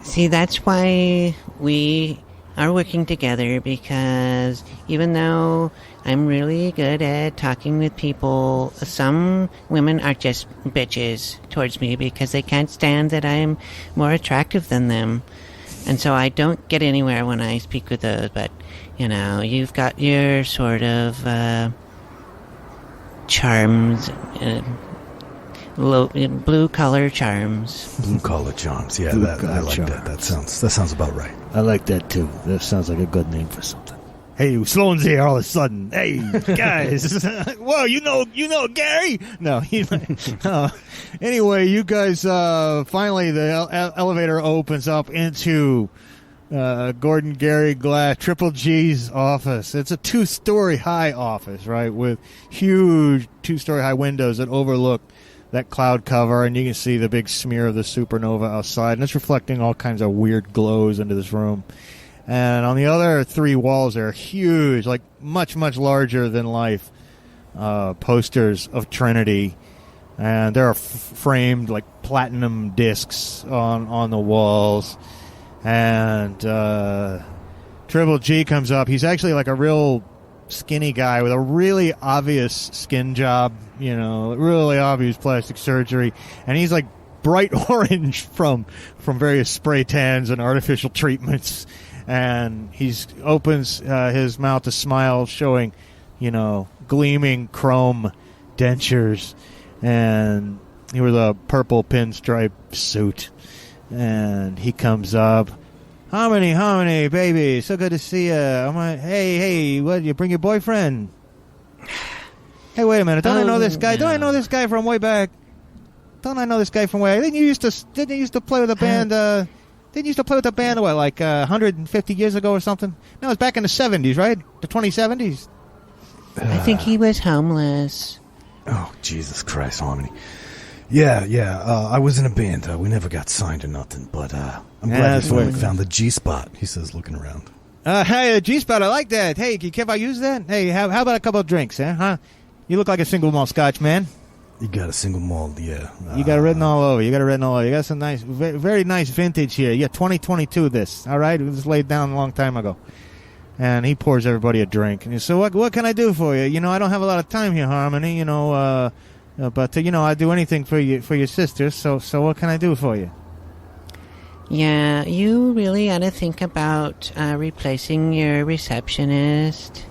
See, that's why we are working together, because even though I'm really good at talking with people, some women are just bitches towards me because they can't stand that I'm more attractive than them. And so I don't get anywhere when I speak with those, but, you've got your sort of charms, blue-collar charms. Blue-collar charms, yeah, I like that. That sounds about right. I like that, too. That sounds like a good name for something. Hey, Sloan's here all of a sudden. Hey, guys. Whoa, you know Gary? No. Anyway, you guys, finally the elevator opens up into Gordon Gary Glass, Triple G's office. It's a 2-story high office, right, with huge 2-story high windows that overlook that cloud cover, and you can see the big smear of the supernova outside, and it's reflecting all kinds of weird glows into this room. And on the other 3 walls, they're huge, like much, much larger than life posters of Trinity. And there are framed like platinum discs on the walls. And Triple G comes up. He's actually like a real skinny guy with a really obvious skin job, really obvious plastic surgery. And he's like bright orange from various spray tans and artificial treatments. And he opens his mouth to smile, showing, gleaming chrome dentures. And he wears a purple pinstripe suit. And he comes up. Harmony, baby, so good to see you. I'm like, hey, what, you bring your boyfriend? Hey, wait a minute, don't I know this guy? Don't I know this guy from way back? Don't I know this guy from way back? Didn't you used to play with a band, Didn't you used to play with a band, 150 years ago or something? No, it was back in the 70s, right? The 2070s. I think he was homeless. Oh, Jesus Christ, Harmony. Yeah, I was in a band. We never got signed or nothing, but I'm glad you finally found the G-Spot, he says, looking around. Hey, G-Spot, I like that. Hey, can you care if I use that? Hey, how about a couple of drinks, huh? You look like a single malt scotch, man. You got a single malt, yeah. You got it written all over. You got some nice, very nice vintage here. Yeah, 2022 this, all right? It was laid down a long time ago. And he pours everybody a drink. And he says, what can I do for you? You know, I don't have a lot of time here, Harmony, but, I'd do anything for your sister, so what can I do for you? Yeah, you really ought to think about replacing your receptionist.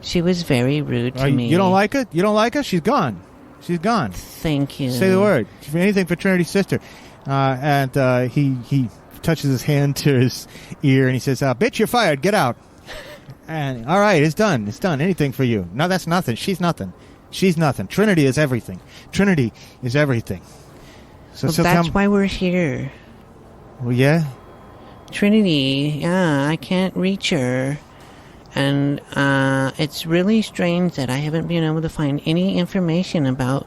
She was very rude to me. You don't like her? You don't like her? She's gone. She's gone. Thank you. Say the word. Anything for Trinity's sister. And he touches his hand to his ear and he says, bitch, you're fired. Get out. And all right, it's done. It's done. Anything for you. No, that's nothing. She's nothing. She's nothing. Trinity is everything. Trinity is everything. So that's why we're here. Well, yeah? Trinity, yeah, I can't reach her. And it's really strange that I haven't been able to find any information about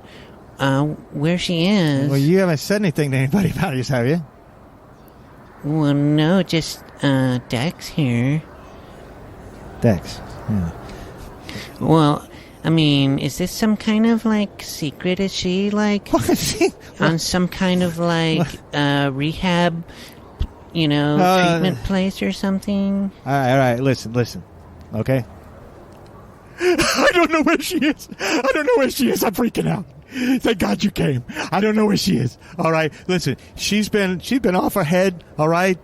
where she is. Well, you haven't said anything to anybody about this, have you? Well, no, just Dex here. Dex, yeah. Well, I mean, is this some kind of, secret? Is she, on some kind of, rehab, treatment place or something? All right, listen, okay? I don't know where she is. I'm freaking out. Thank God you came. I don't know where she is. All right, listen, she's been off her head, all right?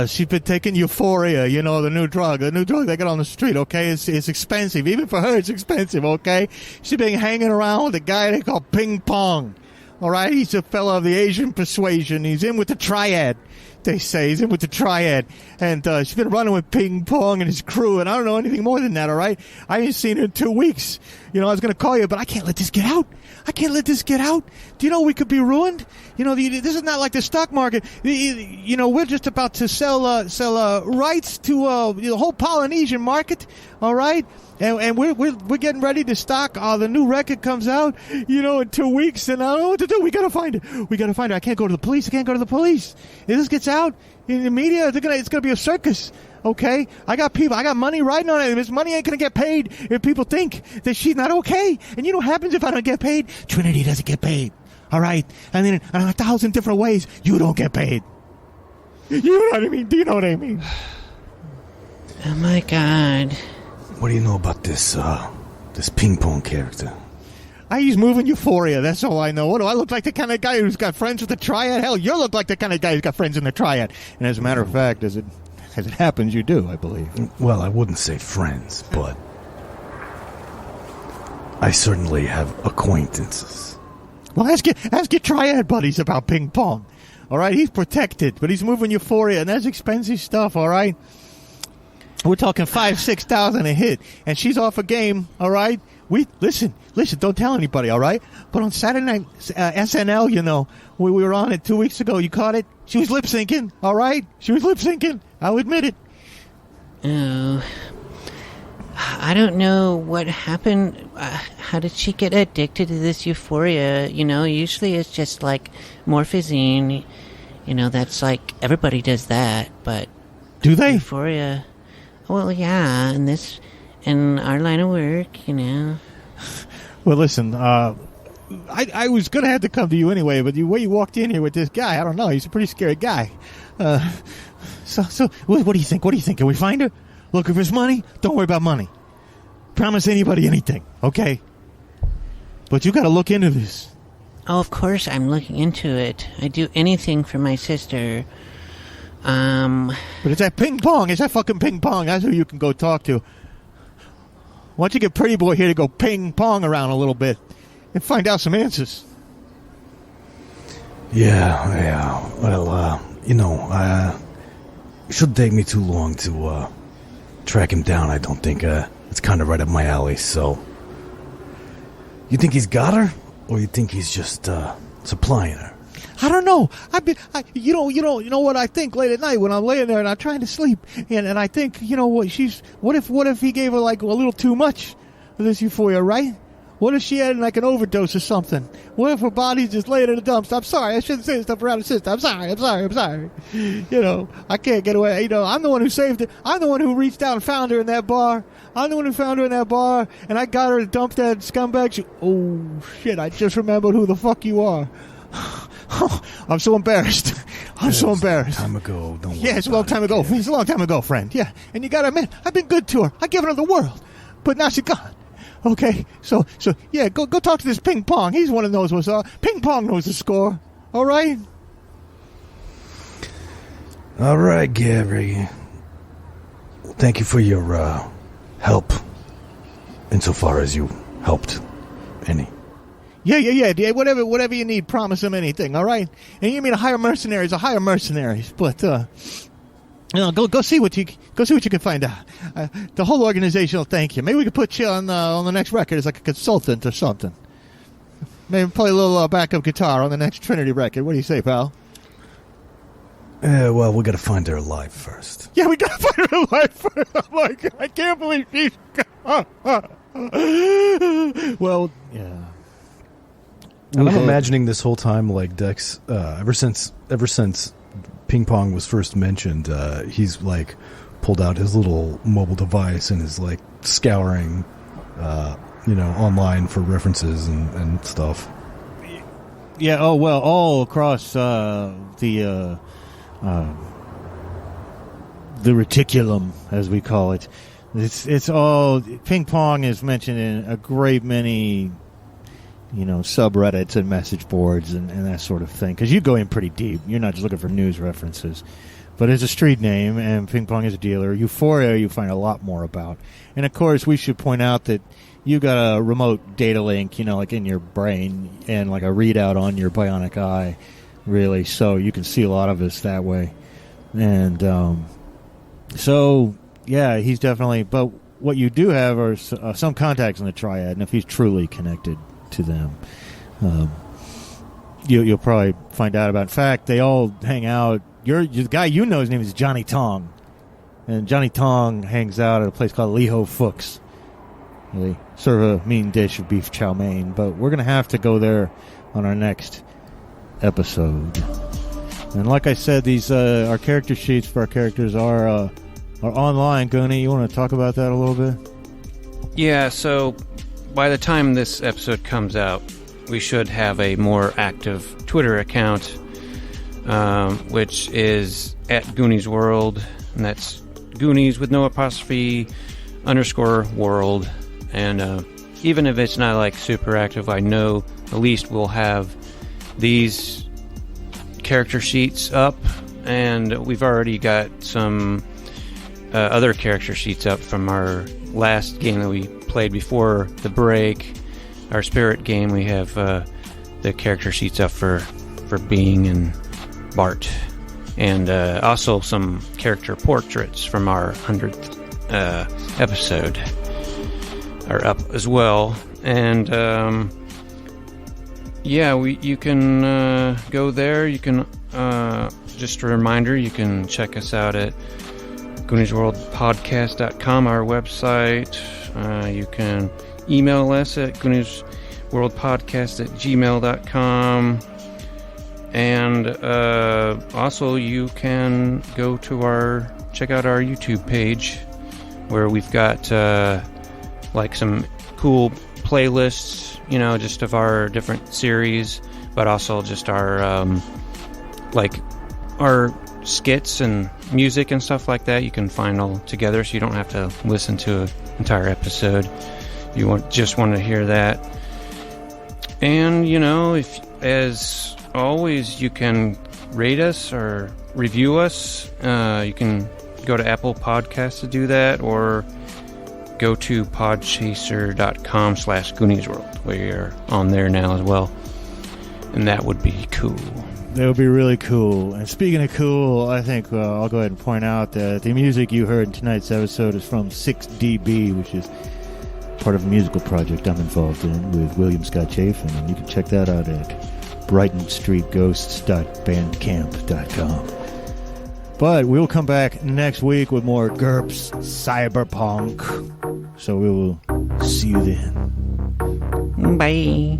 She's been taking Euphoria, the new drug they got on the street, okay? It's expensive. Even for her, it's expensive, okay? She's been hanging around with a guy they call Ping Pong, all right? He's a fellow of the Asian persuasion. He's in with the triad, they say. He's in with the triad. And she's been running with Ping Pong and his crew, and I don't know anything more than that, all right? I ain't seen her in 2 weeks. I was going to call you, but I can't let this get out. Do you know we could be ruined? This is not like the stock market. We're just about to sell rights to the whole Polynesian market, all right? And we're getting ready to stock. The new record comes out, in 2 weeks, and I don't know what to do. We gotta find it. I can't go to the police. If this gets out in the media, it's gonna be a circus. Okay, I got money riding on it. This money ain't gonna get paid if people think that she's not okay. And you know what happens if I don't get paid? Trinity doesn't get paid. All right, and then in 1,000 different ways, you don't get paid. You know what I mean? Do you know what I mean? Oh my God! What do you know about this Ping Pong character? He's moving Euphoria. That's all I know. What do I look like? The kind of guy who's got friends with the triad? Hell, you look like the kind of guy who's got friends in the triad. And as a matter of fact, as it happens, you do, I believe. Well, I wouldn't say friends, but I certainly have acquaintances. Well, ask your triad buddies about Ping Pong. All right, he's protected, but he's moving Euphoria, and that's expensive stuff. All right, we're talking $5,000-6,000 a hit, and she's off a game. All right, listen. Don't tell anybody. All right, but on Saturday night SNL, we were on it 2 weeks ago. You caught it. She was lip syncing. All right, she was lip syncing. I'll admit it. Oh, I don't know what happened. How did she get addicted to this Euphoria? Usually it's just morphine. That's everybody does that. But do they? Euphoria. Well, yeah, in our line of work, Well, listen, I was going to have to come to you anyway, but the way you walked in here with this guy, I don't know. He's a pretty scary guy. So what do you think? Can we find her? Look, if it's money, don't worry about money. Promise anybody anything, okay? But you got to look into this. Oh, of course I'm looking into it. I do anything for my sister. But it's that Ping Pong. It's that fucking Ping Pong. That's who you can go talk to. Why don't you get Pretty Boy here to go ping pong around a little bit and find out some answers? Yeah. Well, it shouldn't take me too long to track him down. I don't think it's kind of right up my alley. So, you think he's got her, or you think he's just supplying her? I don't know. You know what I think late at night when I'm laying there and I'm trying to sleep, and I think, what if he gave her a little too much of this Euphoria, right? What if she had an overdose or something? What if her body's just laying in the dumps? I'm sorry, I shouldn't say stuff around the sister. I'm sorry. I can't get away. I'm the one who saved her. I'm the one who reached out and found her in that bar. I'm the one who found her in that bar, and I got her to dump that scumbag. Oh, shit, I just remembered who the fuck you are. I'm so embarrassed. I'm so embarrassed. Time ago. Don't worry. Yeah, it's a long time ago. It's a long time ago, friend. Yeah, and you gotta admit, I've been good to her. I've given her the world, but now she's gone. Okay, so yeah, go talk to this Ping Pong. He's one who knows what's up. Ping Pong knows the score. All right. All right, Gary. Thank you for your help, insofar as you helped any. Yeah. Whatever you need, promise him anything. All right. And you mean to hire mercenaries? I'll hire mercenaries, but go see what you can find out. The whole organization will thank you. Maybe we could put you on the next record as like a consultant or something. Maybe play a little backup guitar on the next Trinity record. What do you say, pal? Yeah, well, we gotta find her alive first. Yeah, we gotta find her alive first. I'm like, I can't believe she's well, yeah. And I'm imagining this whole time, like Dex, ever since Ping Pong was first mentioned, he's like pulled out his little mobile device and is like scouring, online for references and stuff. Yeah. Oh well, all across the reticulum, as we call it. It's all Ping Pong is mentioned in a great many, subreddits and message boards and that sort of thing. Because you go in pretty deep. You're not just looking for news references. But it's a street name, and Ping Pong is a dealer. Euphoria, you find a lot more about. And, of course, we should point out that you got a remote data link, like in your brain, and like a readout on your bionic eye, really. So you can see a lot of us that way. And so, yeah, he's definitely... But what you do have are some contacts in the Triad, and if he's truly connected to them, you'll probably find out about. In fact, they all hang out. The guy his name is Johnny Tong, and Johnny Tong hangs out at a place called Lee Ho Fook's. They serve a mean dish of beef chow mein, but we're gonna have to go there on our next episode. And like I said, these our character sheets for our characters are online. Goonie, you want to talk about that a little bit? Yeah, so by the time this episode comes out, we should have a more active Twitter account, which is at Goonies World, and that's Goonies with no apostrophe _world. And even if it's not like super active, I know at least we'll have these character sheets up, and we've already got some other character sheets up from our last game that we played before the break, our spirit game. We have the character sheets up for Bing and Bart, and also some character portraits from our 100th episode are up as well. And you can go there. You can just a reminder, you can check us out at GooniesWorldPodcast.com, our website. You can email us at GooniesWorldPodcast@gmail.com. And also you can go to check out our YouTube page, where we've got like some cool playlists, just of our different series, but also just our our skits and music and stuff like that. You can find all together, so you don't have to listen to an entire episode. You just want to hear that. And if, as always, you can rate us or review us. You can go to Apple Podcasts to do that, or go to podchaser.com/GooniesWorld. We're on there now as well, and that would be cool. That would be really cool. And speaking of cool, I think I'll go ahead and point out that the music you heard in tonight's episode is from 6DB, which is part of a musical project I'm involved in with William Scott Chafin, and you can check that out at brightonstreetghosts.bandcamp.com. But we'll come back next week with more GURPS Cyberpunk. So we will see you then. Bye.